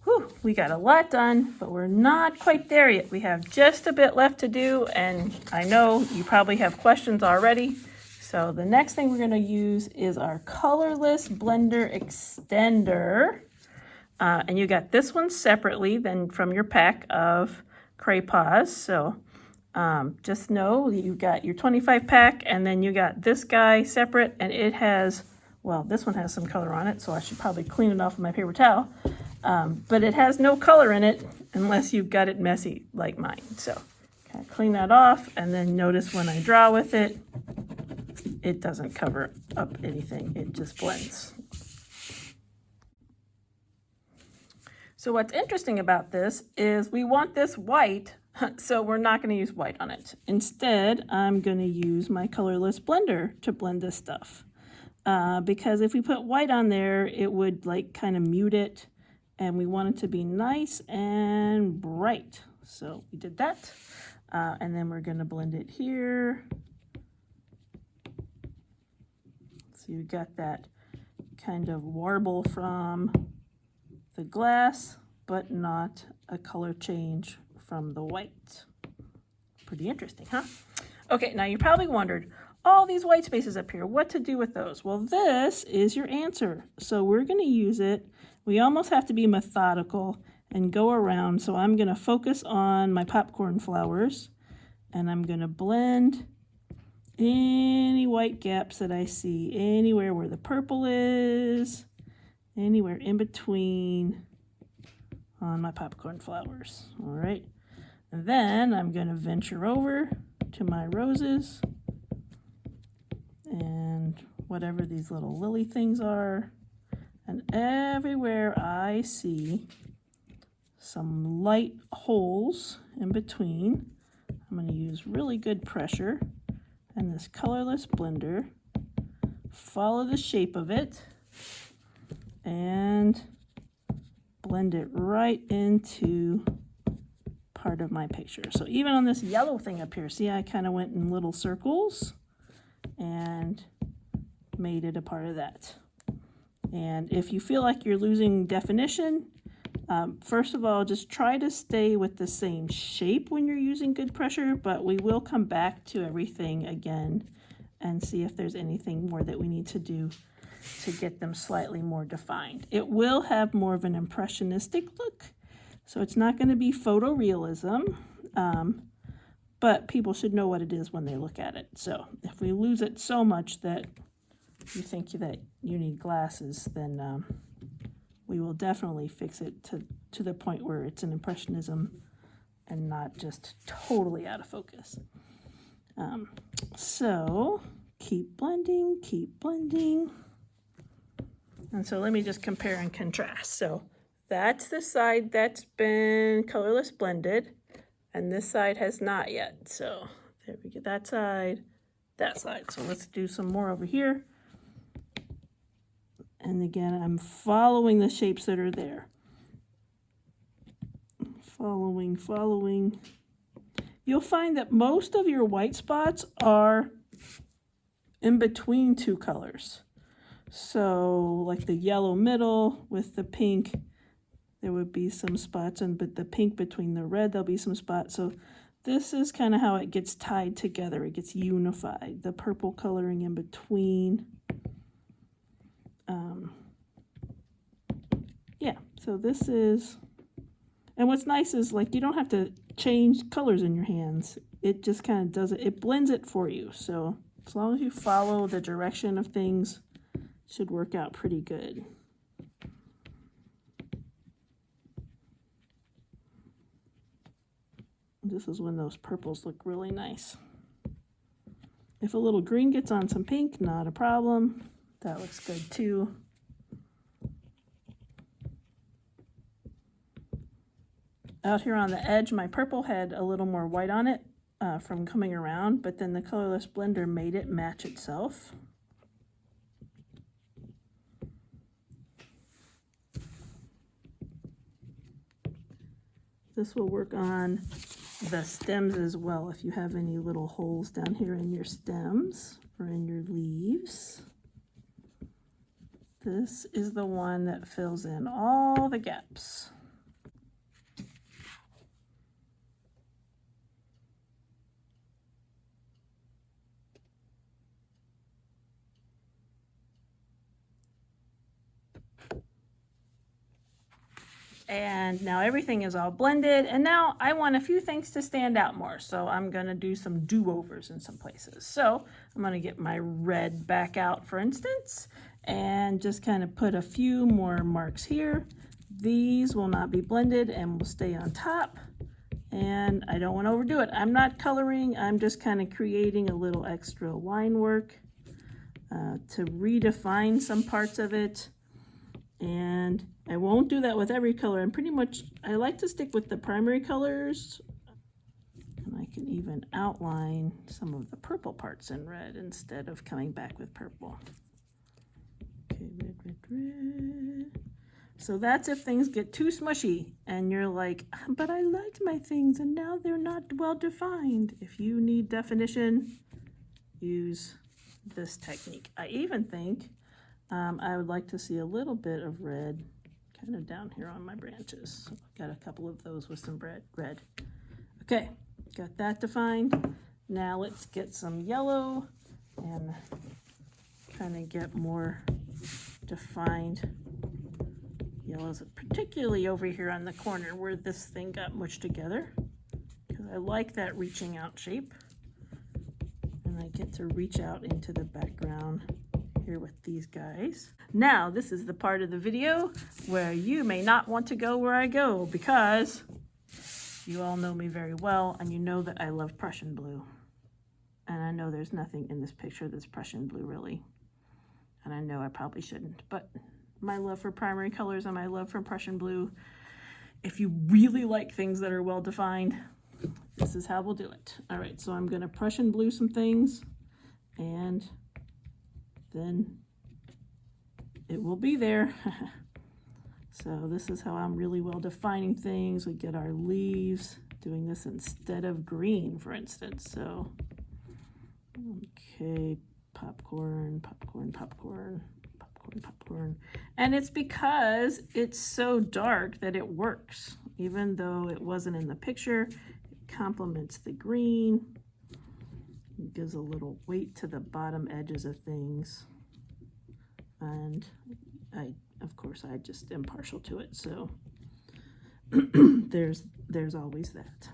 Whew, we got a lot done, but we're not quite there yet. We have just a bit left to do, and I know you probably have questions already. So the next thing we're going to use is our colorless blender extender. And you got this one separately than from your pack of Craypas. So just know you got your 25 pack, and then you got this guy separate, and it has, well, this one has some color on it, so I should probably clean it off with my paper towel. But it has no color in it unless you've got it messy like mine. So kind of clean that off, and then notice when I draw with it, it doesn't cover up anything. It just blends. So what's interesting about this is we want this white, so we're not going to use white on it. Instead, I'm going to use my colorless blender to blend this stuff. Because if we put white on there, it would like kind of mute it. And we want it to be nice and bright. So we did that. And then we're going to blend it here. So you got that kind of warble from the glass, but not a color change from the white. Pretty interesting, huh? Okay, now you probably wondered, all these white spaces up here, what to do with those? Well, this is your answer. So we're going to use it. We almost have to be methodical and go around. So I'm going to focus on my popcorn flowers, and I'm going to blend any white gaps that I see, anywhere where the purple is, anywhere in between on my popcorn flowers. All right. And then I'm going to venture over to my roses and whatever these little lily things are. And everywhere I see some light holes in between, I'm going to use really good pressure and this colorless blender, follow the shape of it, and blend it right into part of my picture. So even on this yellow thing up here, see I kind of went in little circles and made it a part of that. And if you feel like you're losing definition, first of all, just try to stay with the same shape when you're using good pressure, but we will come back to everything again and see if there's anything more that we need to do to get them slightly more defined. It will have more of an impressionistic look, so it's not going to be photorealism, but people should know what it is when they look at it. So if we lose it so much that you think that you need glasses, then we will definitely fix it to the point where it's an impressionism and not just totally out of focus. So keep blending, keep blending. And so let me just compare and contrast. So that's the side that's been colorless blended, and this side has not yet. So there we get that side, that side. So let's do some more over here. And again, I'm following the shapes that are there. Following. You'll find that most of your white spots are in between two colors. So like the yellow middle with the pink, there would be some spots, and but the pink between the red, there'll be some spots. So this is kind of how it gets tied together. It gets unified. The purple coloring in between. Yeah, so this is, and what's nice is like you don't have to change colors in your hands. It just kind of does it. It blends it for you. So as long as you follow the direction of things, it should work out pretty good. This is when those purples look really nice. If a little green gets on some pink, not a problem. That looks good too. Out here on the edge, my purple had a little more white on it from coming around, but then the colorless blender made it match itself. This will work on the stems as well. If you have any little holes down here in your stems or in your leaves, this is the one that fills in all the gaps. And now everything is all blended, and now I want a few things to stand out more, so I'm gonna do some do-overs in some places. So I'm gonna get my red back out, for instance, and just kind of put a few more marks here. These will not be blended and will stay on top, and I don't want to overdo it. I'm not coloring, I'm just kind of creating a little extra line work to redefine some parts of it. And I won't do that with every color. I like to stick with the primary colors, and I can even outline some of the purple parts in red instead of coming back with purple. Okay, red. So that's if things get too smushy and you're like, but I liked my things and now they're not well defined. If you need definition, use this technique. I even think I would like to see a little bit of red kind of down here on my branches. So I've got a couple of those with some red. Okay, got that defined. Now let's get some yellow and kind of get more defined yellows, particularly over here on the corner where this thing got mushed together, because I like that reaching out shape. And I get to reach out into the background here with these guys. Now this is the part of the video where you may not want to go where I go, because you all know me very well and you know that I love Prussian blue. And I know there's nothing in this picture that's Prussian blue really. And I know I probably shouldn't, but my love for primary colors and my love for Prussian blue, if you really like things that are well defined, this is how we'll do it. All right, so I'm gonna Prussian blue some things, and then it will be there. So this is how I'm really well defining things. We get our leaves, doing this instead of green, for instance. So, okay, popcorn. And it's because it's so dark that it works. Even though it wasn't in the picture, it complements the green. It gives a little weight to the bottom edges of things. And of course, I just am partial to it, so there's always that.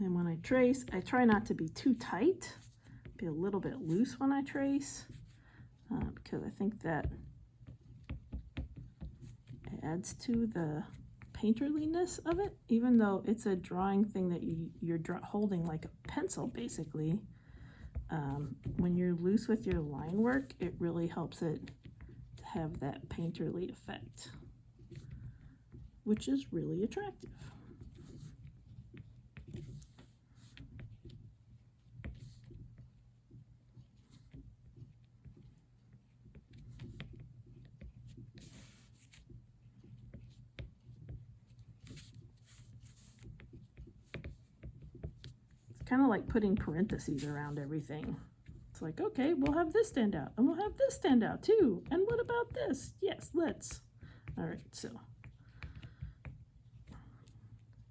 And when I trace, I try not to be too tight, be a little bit loose when I trace, because I think that adds to the painterliness of it, even though it's a drawing thing that you're holding like a pencil basically. When you're loose with your line work, it really helps it have that painterly effect, which is really attractive. Kind of like putting parentheses around everything. It's like, okay, we'll have this stand out, and we'll have this stand out too. And what about this? Yes, let's. All right, so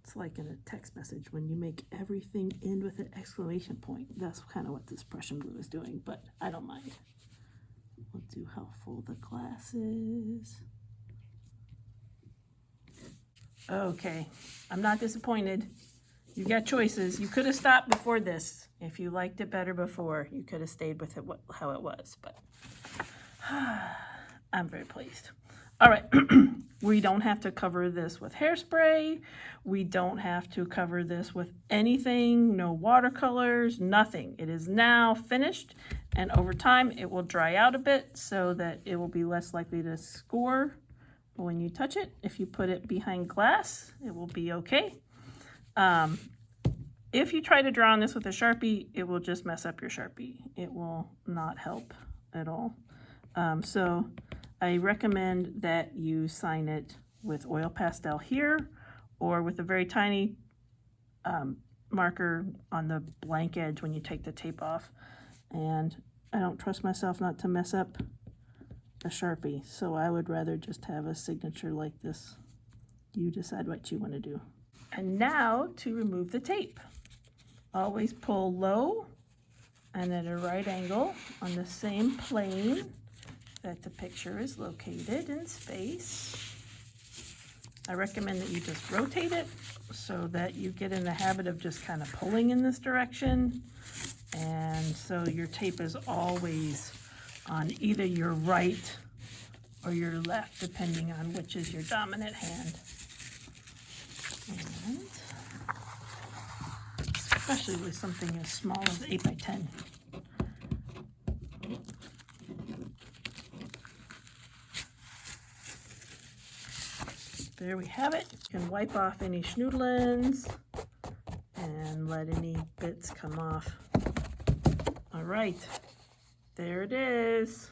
it's like in a text message when you make everything end with an exclamation point. That's kind of what this Prussian blue is doing, but I don't mind. We'll do how full the glass is. Okay, I'm not disappointed. You got choices. You could have stopped before this. If you liked it better before, you could have stayed with it how it was, but I'm very pleased. All right, we don't have to cover this with hairspray. We don't have to cover this with anything, no watercolors, nothing. It is now finished, and over time it will dry out a bit so that it will be less likely to score when you touch it. If you put it behind glass, it will be okay. If you try to draw on this with a Sharpie, it will just mess up your Sharpie. It will not help at all. So I recommend that you sign it with oil pastel here, or with a very tiny marker on the blank edge when you take the tape off. And I don't trust myself not to mess up a Sharpie, so I would rather just have a signature like this. You decide what you want to do. And now to remove the tape. Always pull low and at a right angle on the same plane that the picture is located in space. I recommend that you just rotate it so that you get in the habit of just kind of pulling in this direction. And so your tape is always on either your right or your left, depending on which is your dominant hand. And especially with something as small as 8 by 10. There we have it. You can wipe off any schnoodlins and let any bits come off. All right, there it is.